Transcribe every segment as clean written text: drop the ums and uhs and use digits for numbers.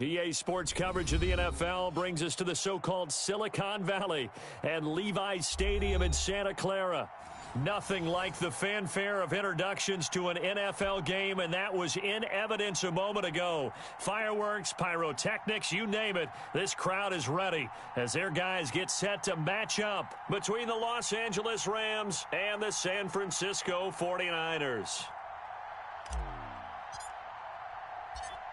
EA Sports coverage of the NFL brings us to the so-called Silicon Valley and Levi's Stadium in Santa Clara. Nothing like the fanfare of introductions to an NFL game, and that was in evidence a moment ago. Fireworks, pyrotechnics, you name it. This crowd is ready as their guys get set to match up between the Los Angeles Rams and the San Francisco 49ers.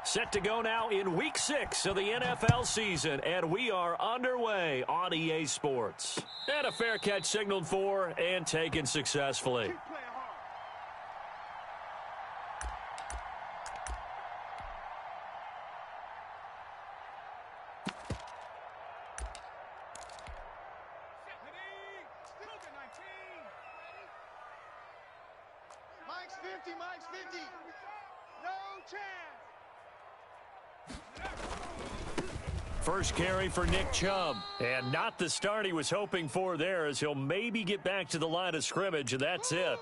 Set to go now in Week 6 of the NFL season, and we are underway on EA Sports. And a fair catch signaled for and taken successfully. Mike's 50. No chance. First carry for Nick Chubb, and not the start he was hoping for there, as he'll maybe get back to the line of scrimmage, and that's it.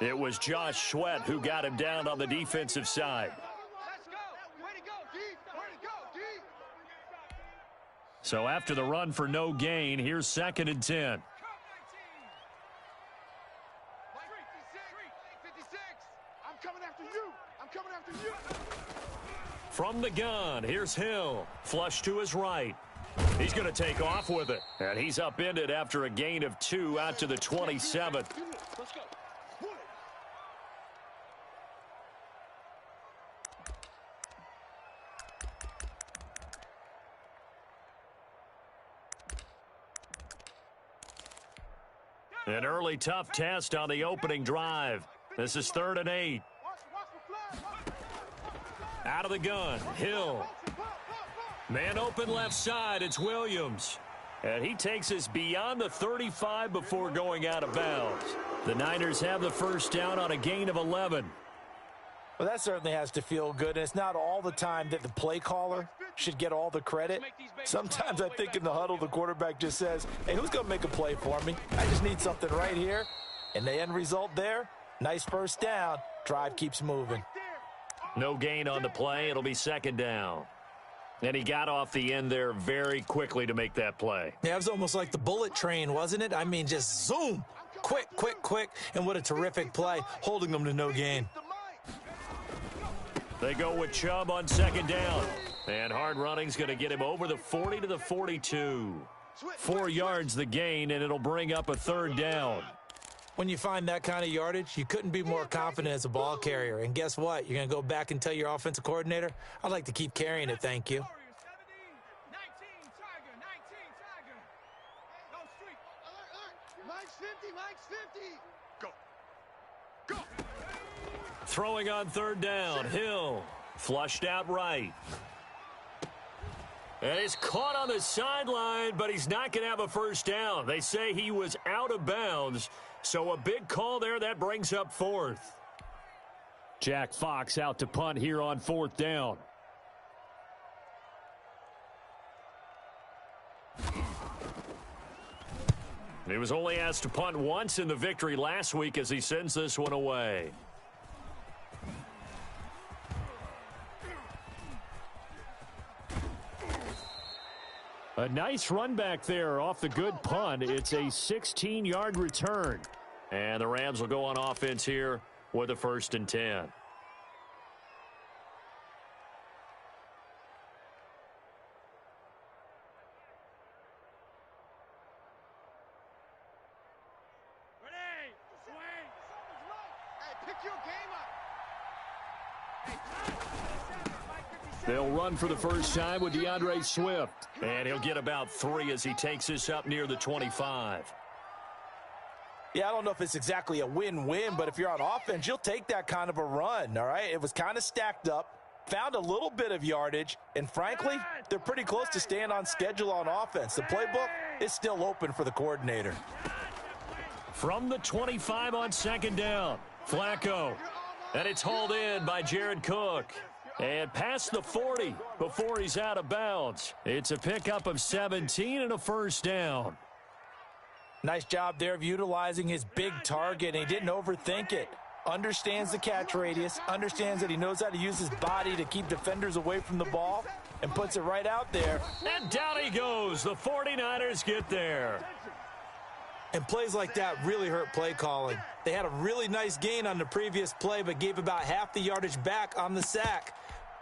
It was Josh Sweat who got him down on the defensive side. Let's go. Way to go, D. Way to go, D. So after the run for no gain, here's 2nd and 10. 56. I'm coming after you. From the gun, here's Hill. Flush to his right. He's going to take off with it. And he's upended after a gain of 2 out to the 27th. Let's go. An early tough test on the opening drive. This is 3rd and 8. Out of the gun, Hill. Man open left side, it's Williams. And he takes us beyond the 35 before going out of bounds. The Niners have the first down on a gain of 11. Well, that certainly has to feel good. And it's not all the time that the play caller should get all the credit. Sometimes I think in the huddle, the quarterback just says, hey, who's going to make a play for me? I just need something right here. And the end result there, nice first down. Drive keeps moving. No gain on the play. It'll be 2nd down. And he got off the end there very quickly to make that play. Yeah, it was almost like the bullet train, wasn't it? I mean, just zoom. Quick. And what a terrific play, holding them to no gain. They go with Chubb on 2nd down. And hard running's going to get him over the 40 to the 42. 4 yards the gain, and it'll bring up a 3rd down. When you find that kind of yardage, you couldn't be more confident as a ball carrier. And guess what? You're going to go back and tell your offensive coordinator, I'd like to keep carrying it, thank you. 19 Tiger. Go street. Mike's 50. Go. Throwing on 3rd down, Hill. Flushed out right. And he's caught on the sideline, but he's not going to have a first down. They say he was out of bounds. So a big call there, that brings up 4th. Jack Fox out to punt here on 4th down. He was only asked to punt once in the victory last week as he sends this one away. A nice run back there off the good punt. It's a 16-yard return. And the Rams will go on offense here with a 1st and 10. Ready. Swing. Hey, pick your game up. They'll run for the first time with DeAndre Swift. And he'll get about 3 as he takes this up near the 25. Yeah, I don't know if it's exactly a win-win, but if you're on offense, you'll take that kind of a run, all right? It was kind of stacked up, found a little bit of yardage, and frankly, they're pretty close to staying on schedule on offense. The playbook is still open for the coordinator. From the 25 on 2nd down, Flacco. And it's hauled in by Jared Cook. And past the 40 before he's out of bounds. It's a pickup of 17 and a first down. Nice job there of utilizing his big target, and he didn't overthink it. Understands the catch radius, understands that he knows how to use his body to keep defenders away from the ball, and puts it right out there. And down he goes. The 49ers get there. And plays like that really hurt play calling. They had a really nice gain on the previous play, but gave about half the yardage back on the sack.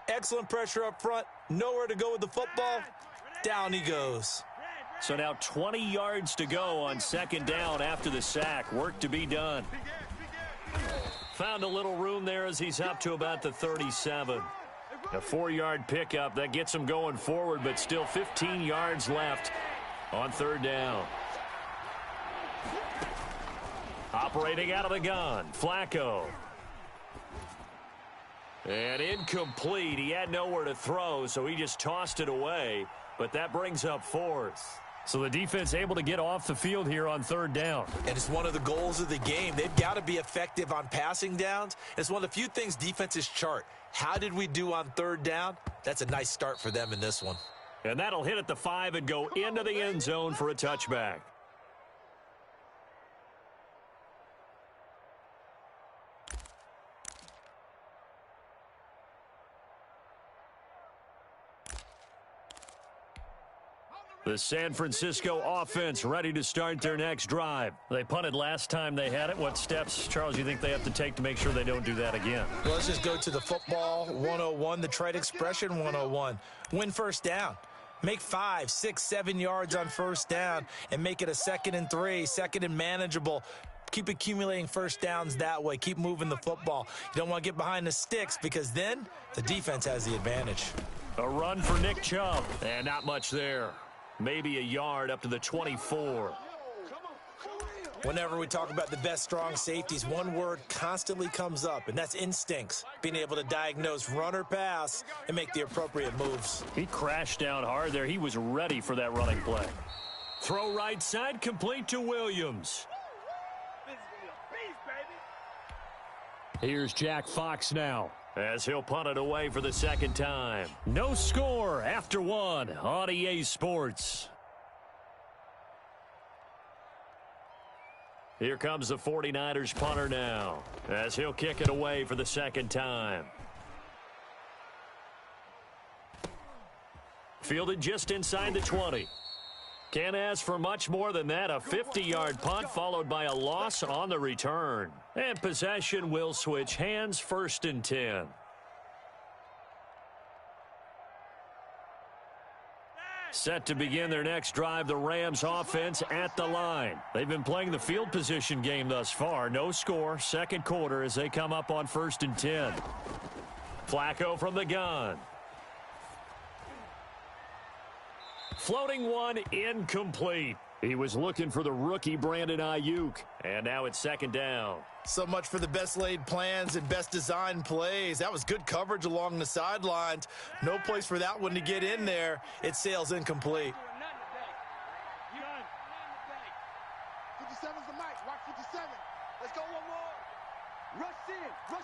Excellent pressure up front. Nowhere to go with the football. Down he goes. So now 20 yards to go on second down after the sack. Work to be done. Found a little room there as he's up to about the 37. A 4-yard pickup. That gets him going forward, but still 15 yards left on third down. Operating out of the gun, Flacco. And incomplete. He had nowhere to throw, so he just tossed it away. But that brings up fourth. So the defense able to get off the field here on third down. And it's one of the goals of the game. They've got to be effective on passing downs. It's one of the few things defenses chart. How did we do on third down? That's a nice start for them in this one. And that'll hit at the 5 and go into the end zone for a touchback. The San Francisco offense ready to start their next drive. They punted last time they had it. What steps, Charles, you think they have to take to make sure they don't do that again? Well, let's just go to the football 101, the trite expression 101. Win first down. Make 5, 6, 7 yards on first down and make it a 2nd and 3, 2nd and manageable. Keep accumulating first downs that way. Keep moving the football. You don't want to get behind the sticks because then the defense has the advantage. A run for Nick Chubb, and not much there. Maybe a yard up to the 24. Whenever we talk about the best strong safeties, one word constantly comes up, and that's instincts. Being able to diagnose run or pass and make the appropriate moves. He crashed down hard there. He was ready for that running play. Throw right side, complete to Williams. Here's Jack Fox now, as he'll punt it away for the second time. No score after one on EA Sports. Here comes the 49ers punter now, as he'll kick it away for the second time. Fielded just inside the 20. Can't ask for much more than that. A 50-yard punt followed by a loss on the return. And possession will switch hands, 1st and 10. Set to begin their next drive, the Rams offense at the line. They've been playing the field position game thus far. No score, second quarter as they come up on 1st and 10. Flacco from the gun. Floating one, incomplete. He was looking for the rookie Brandon Ayuk. And now it's second down. So much for the best laid plans and best designed plays. That was good coverage along the sidelines. No place for that one to get in there. It sails incomplete. 57's the mic. Watch 57. Let's go one more. Rush in. Rush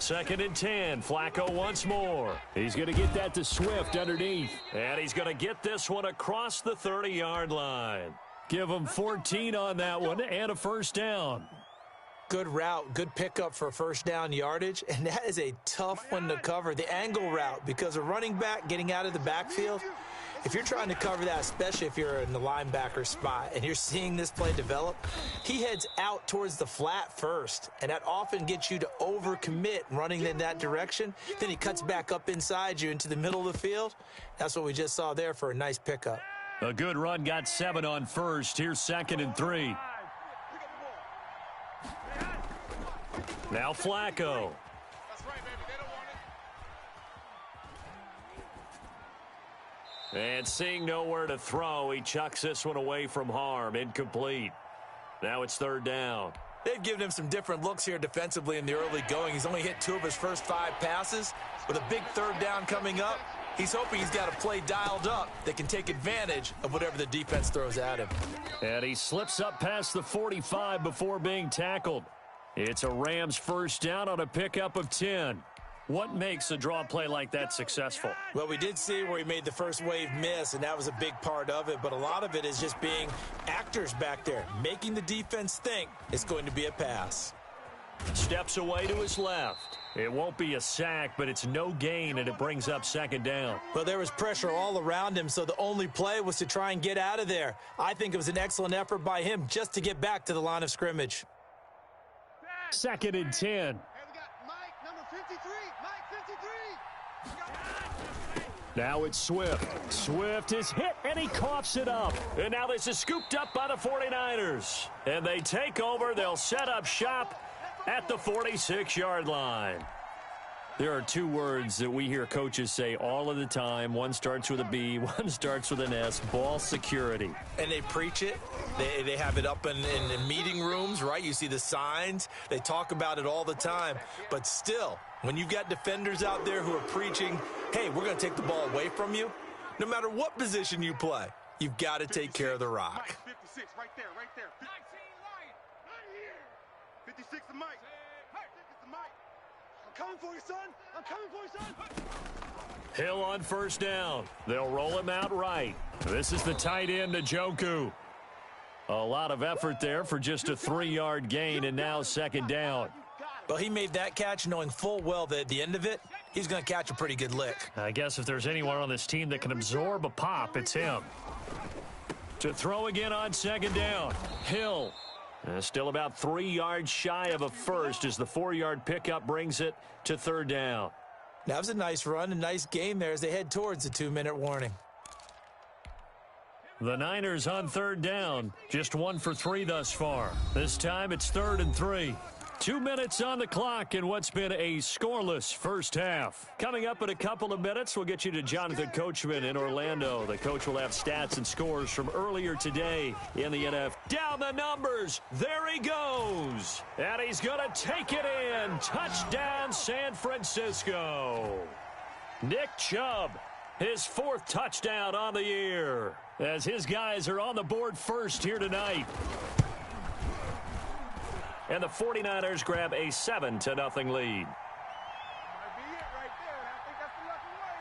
2nd and 10. Flacco once more. He's going to get that to Swift underneath. And he's going to get this one across the 30-yard line. Give him 14 on that one and a first down. Good route, good pickup for first down yardage, and that is a tough one to cover, the angle route, because a running back getting out of the backfield, if you're trying to cover that, especially if you're in the linebacker spot and you're seeing this play develop, he heads out towards the flat first, and that often gets you to overcommit running in that direction. Then he cuts back up inside you into the middle of the field. That's what we just saw there for a nice pickup. A good run, got 7 on first. Here's 2nd and 3. Now Flacco. And seeing nowhere to throw, he chucks this one away from harm. Incomplete. Now it's 3rd down. They've given him some different looks here defensively in the early going. He's only hit 2 of his first 5 passes. With a big 3rd down coming up, he's hoping he's got a play dialed up that can take advantage of whatever the defense throws at him. And he slips up past the 45 before being tackled. It's a Rams first down on a pickup of 10. What makes a draw play like that successful? Well, we did see where he made the first wave miss, and that was a big part of it. But a lot of it is just being actors back there, making the defense think it's going to be a pass. Steps away to his left. It won't be a sack, but it's no gain, and it brings up second down. Well, there was pressure all around him, so the only play was to try and get out of there. I think it was an excellent effort by him just to get back to the line of scrimmage. 2nd and 10. Hey, we got Mike, number 53. Mike, 53. Now it's Swift. Swift is hit, and he coughs it up. And now this is scooped up by the 49ers. And they take over. They'll set up shop at the 46-yard line. There are two words that we hear coaches say all of the time. One starts with a B, one starts with an S, ball security. And they preach it. They have it up in meeting rooms, right? You see the signs. They talk about it all the time. But still, when you've got defenders out there who are preaching, hey, we're going to take the ball away from you, no matter what position you play, you've got to take care of the rock. 56, right there, right there. 56 to Mike. 56 to Mike. I'm coming for you, son. I'm coming for you, son. Hill on first down. They'll roll him out right. This is the tight end, Njoku. A lot of effort there for just a 3-yard gain, and now second down. Well, he made that catch knowing full well that at the end of it, he's going to catch a pretty good lick. I guess if there's anyone on this team that can absorb a pop, it's him. To throw again on second down. Hill. Still about 3 yards shy of a first as the 4-yard pickup brings it to third down. That was a nice run, a nice game there as they head towards the 2-minute warning. The Niners on third down, just 1 for 3 thus far. This time it's 3rd and 3. 2 minutes on the clock in what's been a scoreless first half. Coming up in a couple of minutes, we'll get you to Jonathan Coachman in Orlando. The coach will have stats and scores from earlier today in the NFL. Down the numbers. There he goes. And he's going to take it in. Touchdown, San Francisco. Nick Chubb, his 4th touchdown on the year, as his guys are on the board first here tonight. And the 49ers grab a 7-0 lead. Might be it right there. I think that's the lucky way,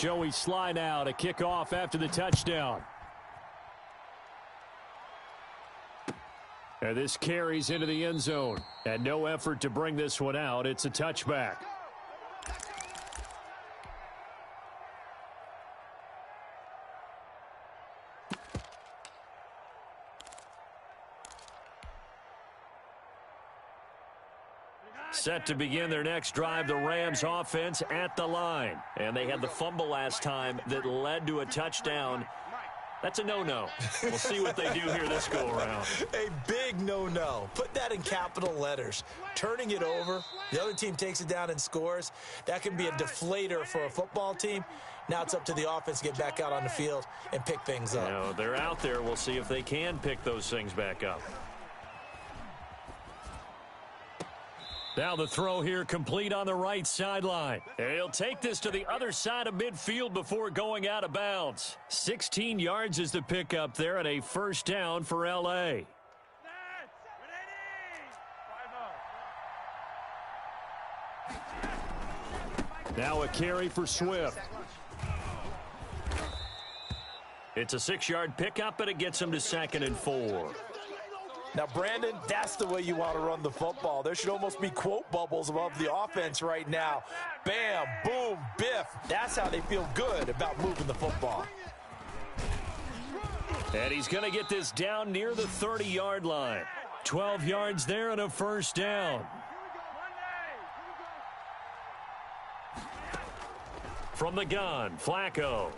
y'all. Joey Sly now to kick off after the touchdown. And this carries into the end zone. And no effort to bring this one out. It's a touchback. Set to begin their next drive, the Rams offense at the line. And they had the fumble last time that led to a touchdown. That's a no-no. We'll see what they do here this go-around. A big no-no. Put that in capital letters. Turning it over, the other team takes it down and scores. That can be a deflator for a football team. Now it's up to the offense to get back out on the field and pick things up. You know, they're out there. We'll see if they can pick those things back up. Now the throw here complete on the right sideline. And he'll take this to the other side of midfield before going out of bounds. 16 yards is the pickup there and a first down for L.A. Now a carry for Swift. It's a 6-yard pickup, and it gets him to 2nd and 4. Now, Brandon, that's the way you want to run the football. There should almost be quote bubbles above the offense right now. Bam, boom, biff. That's how they feel good about moving the football. And he's going to get this down near the 30-yard line. 12 yards there and a first down. From the gun, Flacco.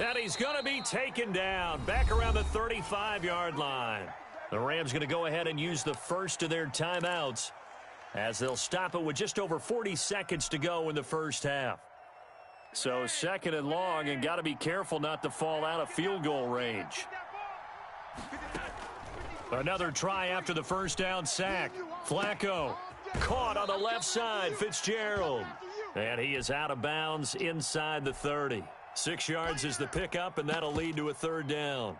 And he's going to be taken down back around the 35-yard line. The Rams going to go ahead and use the first of their timeouts as they'll stop it with just over 40 seconds to go in the first half. So 2nd and long, and got to be careful not to fall out of field goal range. Another try after the first down sack. Flacco caught on the left side. Fitzgerald. And he is out of bounds inside the 30. 6 yards is the pickup, and that'll lead to a third down.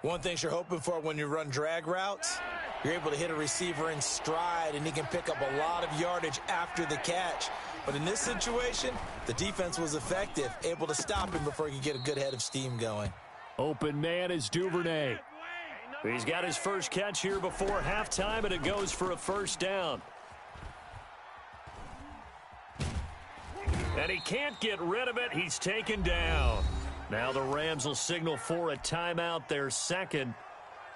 One thing you're hoping for when you run drag routes, you're able to hit a receiver in stride, and he can pick up a lot of yardage after the catch. But in this situation, the defense was effective, able to stop him before he could get a good head of steam going. Open man is Duvernay. He's got his first catch here before halftime, and it goes for a first down. And he can't get rid of it. He's taken down. Now the Rams will signal for a timeout, their second,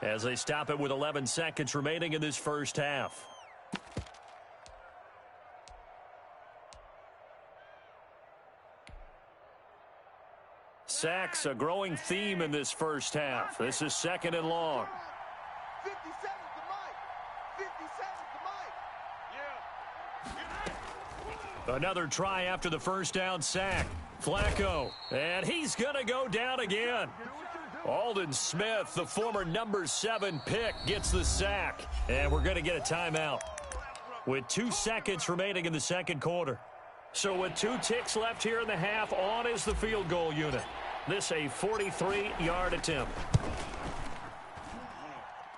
as they stop it with 11 seconds remaining in this first half. Sacks, a growing theme in this first half. This is second and long. 57 to Mike. 57 to Mike. Another try after the first down sack. Flacco, and he's going to go down again. Aldon Smith, the former number 7 pick, gets the sack. And we're going to get a timeout with 2 seconds remaining in the second quarter. So with 2 ticks left here in the half, on is the field goal unit. This a 43-yard attempt.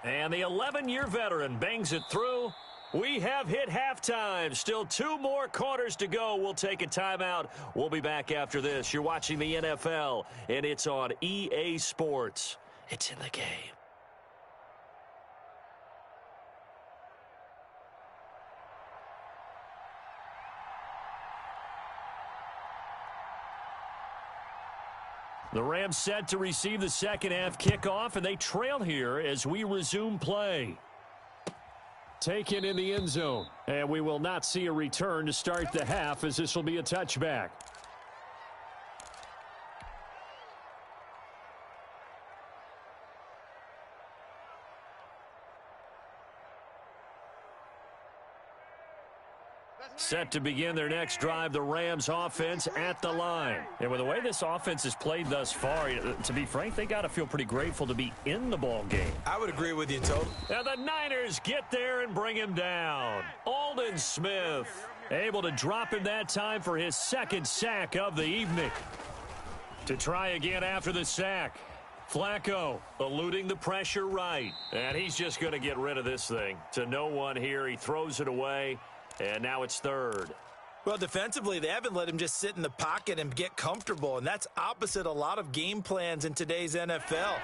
And the 11-year veteran bangs it through. We have hit halftime. Still 2 more quarters to go. We'll take a timeout. We'll be back after this. You're watching the NFL, and it's on EA Sports. It's in the game. The Rams set to receive the second half kickoff, and they trail here as we resume play. Taken in the end zone, and we will not see a return to start the half, as this will be a touchback. Set to begin their next drive, the Rams offense at the line. And with the way this offense has played thus far, to be frank, they got to feel pretty grateful to be in the ball game. I would agree with you, Total. And the Niners get there and bring him down. Aldon Smith able to drop him that time for his second sack of the evening. To try again after the sack. Flacco eluding the pressure right. And he's just going to get rid of this thing. To no one here. He throws it away. And now it's third. Well, defensively, they haven't let him just sit in the pocket and get comfortable, and that's opposite a lot of game plans in today's NFL.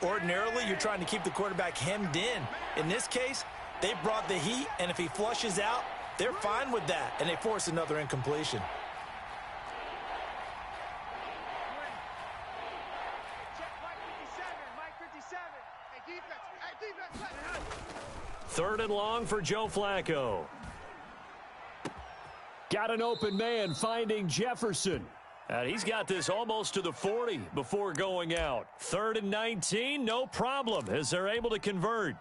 Ordinarily, you're trying to keep the quarterback hemmed in. In this case, they brought the heat, and if he flushes out, they're fine with that, and they force another incompletion. Third and long for Joe Flacco. Got an open man finding Jefferson. And he's got this almost to the 40 before going out. 3rd and 19, no problem, as they're able to convert.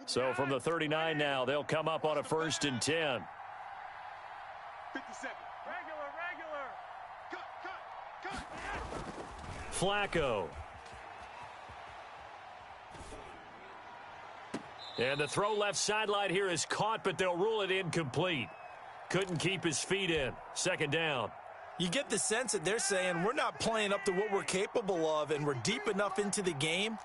So from the 39 now, they'll come up on a 1st and 10. 57. Regular. Cut. Flacco. And the throw left sideline here is caught, but they'll rule it incomplete. Couldn't keep his feet in. 2nd down. You get the sense that they're saying we're not playing up to what we're capable of, and we're deep enough into the game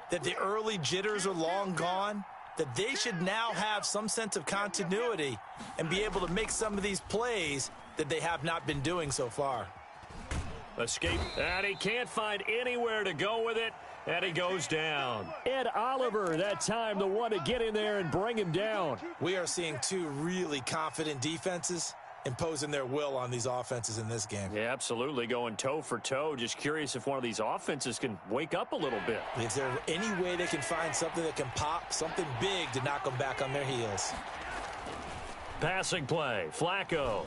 that the early jitters are long gone, that they should now have some sense of continuity and be able to make some of these plays that they have not been doing so far. Escape, and he can't find anywhere to go with it, and he goes down. Ed Oliver, that time, the one to get in there and bring him down. We are seeing 2 really confident defenses imposing their will on these offenses in this game. Yeah, absolutely, going toe for toe. Just curious if one of these offenses can wake up a little bit. Is there any way they can find something that can pop, something big to knock them back on their heels? Passing play, Flacco.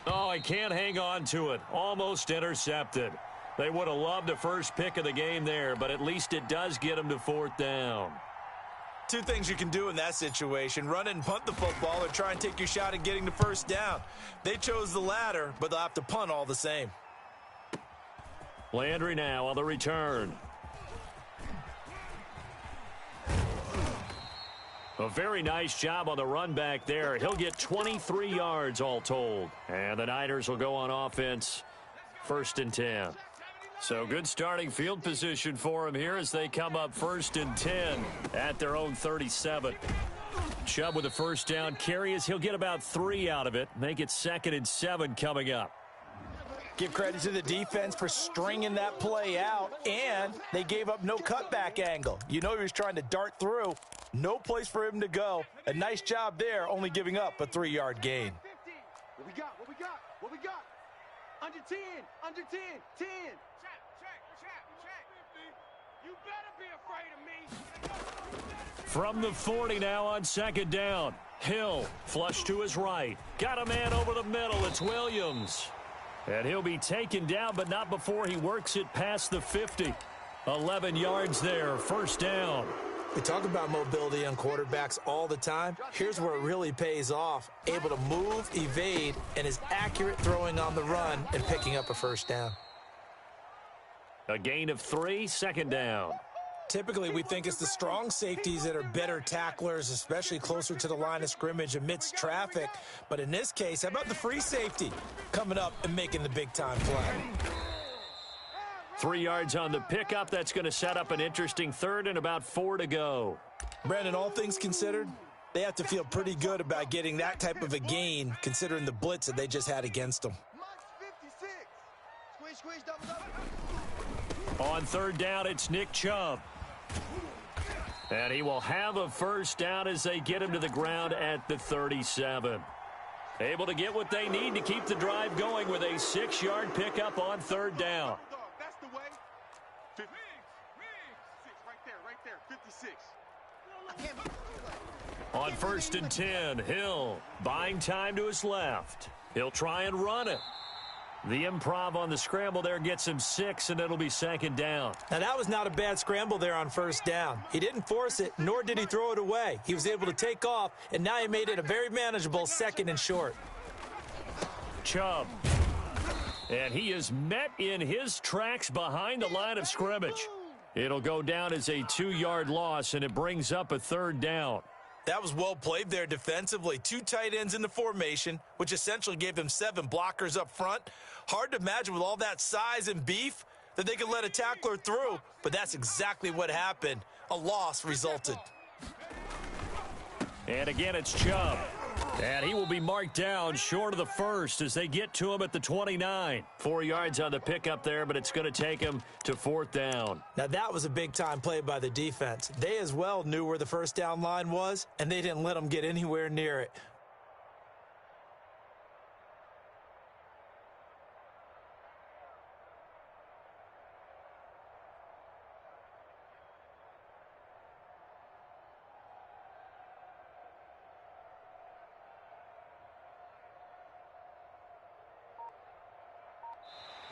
Oh, he can't hang on to it. Almost intercepted. They would have loved the first pick of the game there, but at least it does get them to 4th down. 2 things you can do in that situation: run it and punt the football, or try and take your shot at getting the 1st down. They chose the latter, but they'll have to punt all the same. Landry now on the return. A very nice job on the run back there. He'll get 23 yards all told. And the Niners will go on offense. 1st and 10. So good starting field position for him here as they come up 1st and 10 at their own 37. Chubb with a first down carry as he'll get about 3 out of it. Make it 2nd and 7 coming up. Give credit to the defense for stringing that play out, and they gave up no cutback angle. You know he was trying to dart through. No place for him to go. A nice job there, only giving up a 3-yard gain. What we got? What we got? What we got? Under 10. Under 10. 10. Check. You better be afraid of me. From the 40 now on 2nd down. Hill, flush to his right. Got a man over the middle. It's Williams. And he'll be taken down, but not before he works it past the 50. 11 yards there, first down. We talk about mobility on quarterbacks all the time. Here's where it really pays off. Able to move, evade, and is accurate throwing on the run and picking up a first down. A gain of 3, 2nd down. Typically, we think it's the strong safeties that are better tacklers, especially closer to the line of scrimmage amidst traffic. But in this case, how about the free safety coming up and making the big-time play? 3 yards on the pickup. That's going to set up an interesting 3rd and about 4 to go. Brandon, all things considered, they have to feel pretty good about getting that type of a gain, considering the blitz that they just had against them. On 3rd down, it's Nick Chubb. And he will have a first down as they get him to the ground at the 37. Able to get what they need to keep the drive going with a 6-yard pickup on 3rd down. That's the way. Right there. 56. On 1st and 10, Hill buying time to his left. He'll try and run it. The improv on the scramble there gets him 6, and it'll be 2nd down. Now, that was not a bad scramble there on 1st down. He didn't force it, nor did he throw it away. He was able to take off, and now he made it a very manageable 2nd and short. Chubb. And he is met in his tracks behind the line of scrimmage. It'll go down as a 2-yard loss, and it brings up a 3rd down. That was well played there defensively. 2 tight ends in the formation, which essentially gave them 7 blockers up front. Hard to imagine with all that size and beef that they could let a tackler through, but that's exactly what happened. A loss resulted. And again, it's Chubb. And he will be marked down short of the 1st as they get to him at the 29. 4 yards on the pickup there, but it's going to take him to 4th down. Now, that was a big-time play by the defense. They as well knew where the first down line was, and they didn't let them get anywhere near it.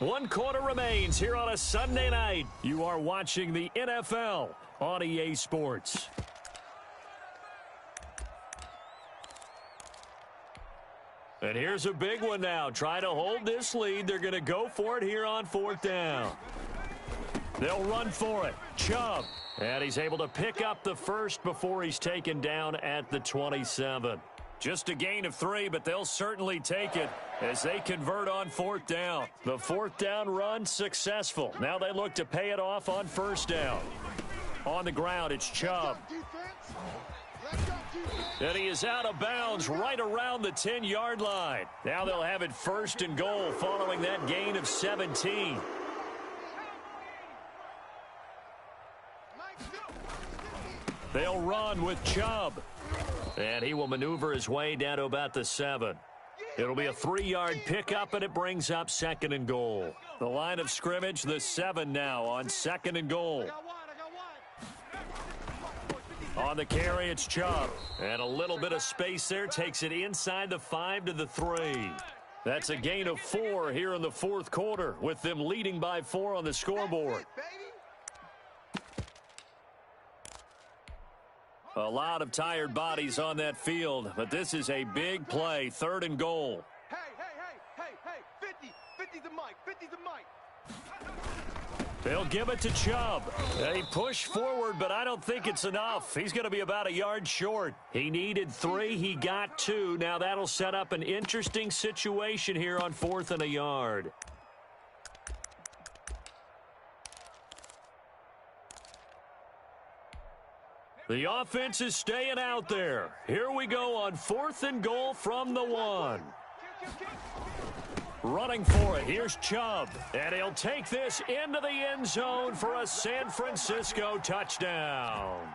One quarter remains here on a Sunday night. You are watching the NFL on EA Sports. And here's a big one now. Trying to hold this lead. They're going to go for it here on 4th down. They'll run for it. Chubb. And he's able to pick up the 1st before he's taken down at the 27. Just a gain of 3, but they'll certainly take it as they convert on 4th down. The 4th down run successful. Now they look to pay it off on 1st down. On the ground, it's Chubb. And he is out of bounds right around the 10-yard line. Now they'll have it 1st and goal following that gain of 17. They'll run with Chubb. And he will maneuver his way down to about the 7. It'll be a 3-yard pickup, and it brings up 2nd and goal. The line of scrimmage, the 7 now on 2nd and goal. On the carry, it's Chubb. And a little bit of space there takes it inside the 5 to the 3. That's a gain of 4 here in the 4th quarter, with them leading by 4 on the scoreboard. A lot of tired bodies on that field, but this is a big play, 3rd and goal. Hey, 50's the mic, 50's the mic. They'll give it to Chubb. They push forward, but I don't think it's enough. He's going to be about a yard short. He needed 3, he got 2. Now that'll set up an interesting situation here on 4th and a yard. The offense is staying out there. Here we go on 4th and goal from the 1. Running for it, here's Chubb. And he'll take this into the end zone for a San Francisco touchdown.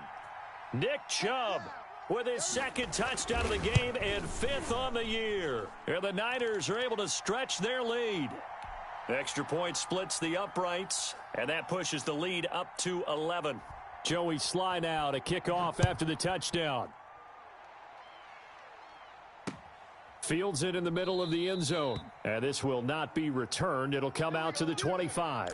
Nick Chubb with his 2nd touchdown of the game and 5th on the year. And the Niners are able to stretch their lead. Extra point splits the uprights, and that pushes the lead up to 11. Joey Sly now to kick off after the touchdown. Fields it in the middle of the end zone. And this will not be returned. It'll come out to the 25.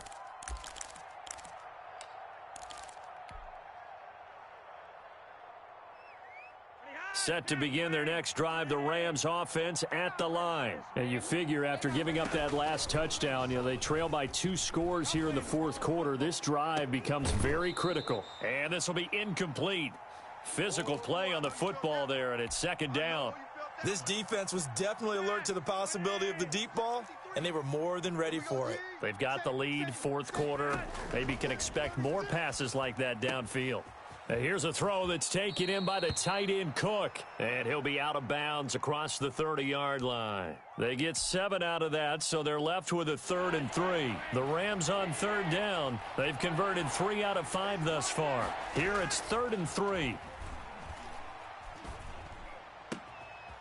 Set to begin their next drive, the Rams offense at the line. And you figure after giving up that last touchdown, they trail by 2 scores here in the 4th quarter. This drive becomes very critical. And this will be incomplete. Physical play on the football there, and it's 2nd down. This defense was definitely alert to the possibility of the deep ball, and they were more than ready for it. They've got the lead, 4th quarter. Maybe can expect more passes like that downfield. Here's a throw that's taken in by the tight end Cook, and he'll be out of bounds across the 30-yard line. They get 7 out of that, so they're left with a 3rd and 3. The Rams on 3rd down. They've converted 3 out of 5 thus far. Here it's 3rd and 3.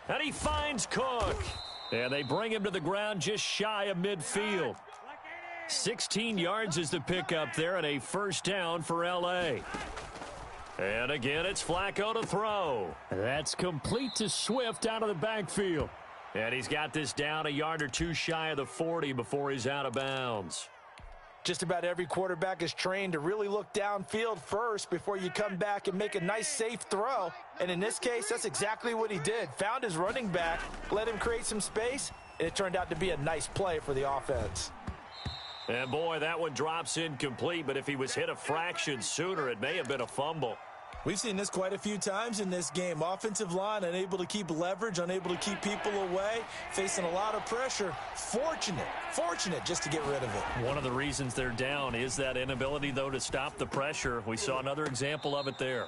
And he finds Cook. And they bring him to the ground just shy of midfield. 16 yards is the pickup there and a 1st down for L.A. And again, it's Flacco to throw. That's complete to Swift out of the backfield. And he's got this down a yard or 2 shy of the 40 before he's out of bounds. Just about every quarterback is trained to really look downfield first before you come back and make a nice, safe throw. And in this case, that's exactly what he did. Found his running back, let him create some space, and it turned out to be a nice play for the offense. And boy, that one drops incomplete, but if he was hit a fraction sooner, it may have been a fumble. We've seen this quite a few times in this game. Offensive line unable to keep leverage, unable to keep people away, facing a lot of pressure. Fortunate just to get rid of it. One of the reasons they're down is that inability, though, to stop the pressure. We saw another example of it there.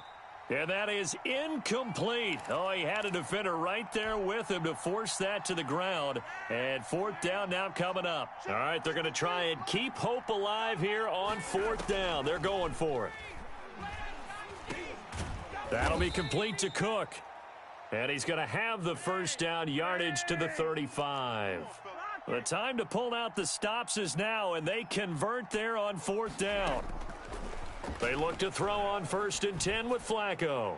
And that is incomplete. Oh, he had a defender right there with him to force that to the ground. And 4th down now coming up. All right, they're going to try and keep hope alive here on 4th down. They're going for it. That'll be complete to Cook. And he's going to have the 1st down yardage to the 35. The time to pull out the stops is now, and they convert there on 4th down. They look to throw on 1st and 10 with Flacco.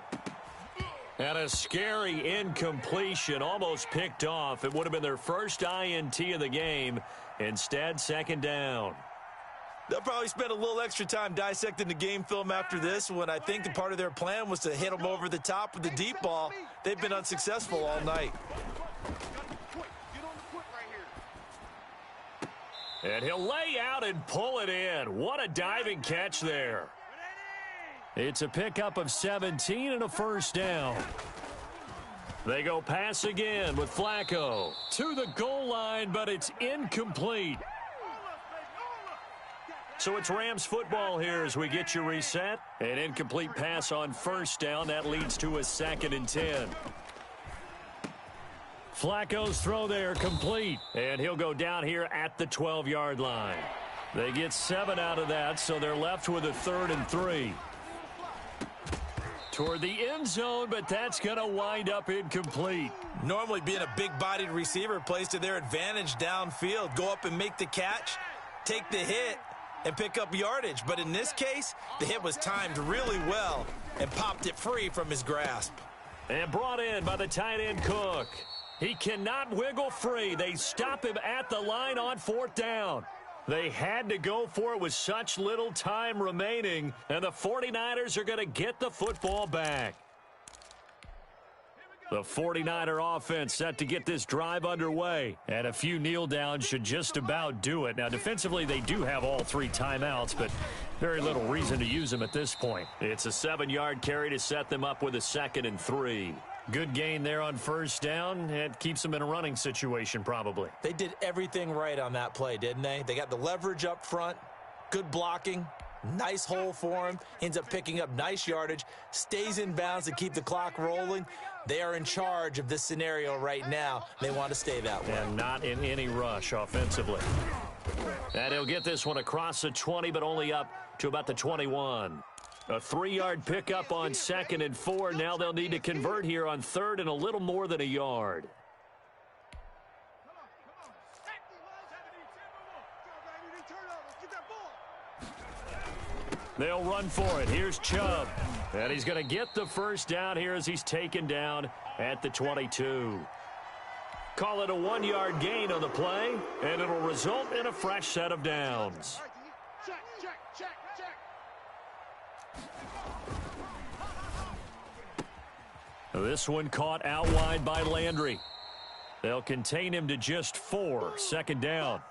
And a scary incompletion, almost picked off. It would have been their first INT of the game. Instead, 2nd down. They'll probably spend a little extra time dissecting the game film after this when I think the part of their plan was to hit them over the top with the deep ball. They've been unsuccessful all night. And he'll lay out and pull it in. What a diving catch there. It's a pickup of 17 and a 1st down. They go pass again with Flacco to the goal line, but it's incomplete. So it's Rams football here as we get you reset. An incomplete pass on 1st down. That leads to a 2nd and 10. Flacco's throw there complete. And he'll go down here at the 12-yard line. They get 7 out of that, so they're left with a 3rd and 3. Toward the end zone, but that's going to wind up incomplete. Normally being a big-bodied receiver plays to their advantage downfield. Go up and make the catch, take the hit, and pick up yardage. But in this case, the hit was timed really well and popped it free from his grasp. And brought in by the tight end Cook. He cannot wiggle free. They stop him at the line on 4th down. They had to go for it with such little time remaining, and the 49ers are going to get the football back. The 49er offense set to get this drive underway, and a few kneel downs should just about do it. Now, defensively, they do have all 3 timeouts, but very little reason to use them at this point. It's a 7-yard carry to set them up with a 2nd and 3. Good gain there on 1st down. It keeps them in a running situation probably. They did everything right on that play, didn't they? They got the leverage up front, good blocking, Nice hole for him. Ends up picking up nice yardage. Stays in bounds to keep the clock rolling. They are in charge of this scenario right now. They want to stay that way. And not in any rush offensively. And he'll get this one across the 20, but only up to about the 21. A 3-yard pickup on 2nd and 4. Now they'll need to convert here on 3rd and a little more than a yard. They'll run for it. Here's Chubb. And he's going to get the first down here as he's taken down at the 22. Call it a 1-yard gain on the play, and it'll result in a fresh set of downs. This one caught out wide by Landry. They'll contain him to just 4. 2nd down.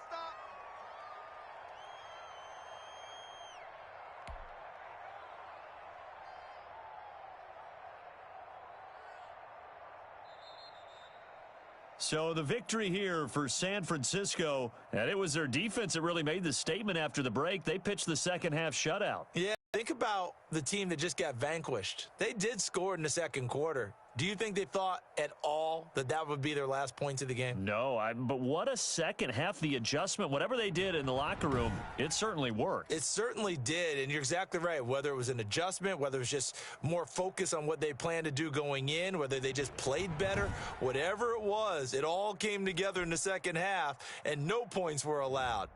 So the victory here for San Francisco, and it was their defense that really made the statement after the break. They pitched the second half shutout. Yeah, think about the team that just got vanquished. They did score in the second quarter. Do you think they thought at all that that would be their last points of the game? No, but what a second half. The adjustment, whatever they did in the locker room, it certainly worked. It certainly did, and you're exactly right. Whether it was an adjustment, whether it was just more focus on what they planned to do going in, whether they just played better, whatever it was, it all came together in the second half, and no points were allowed.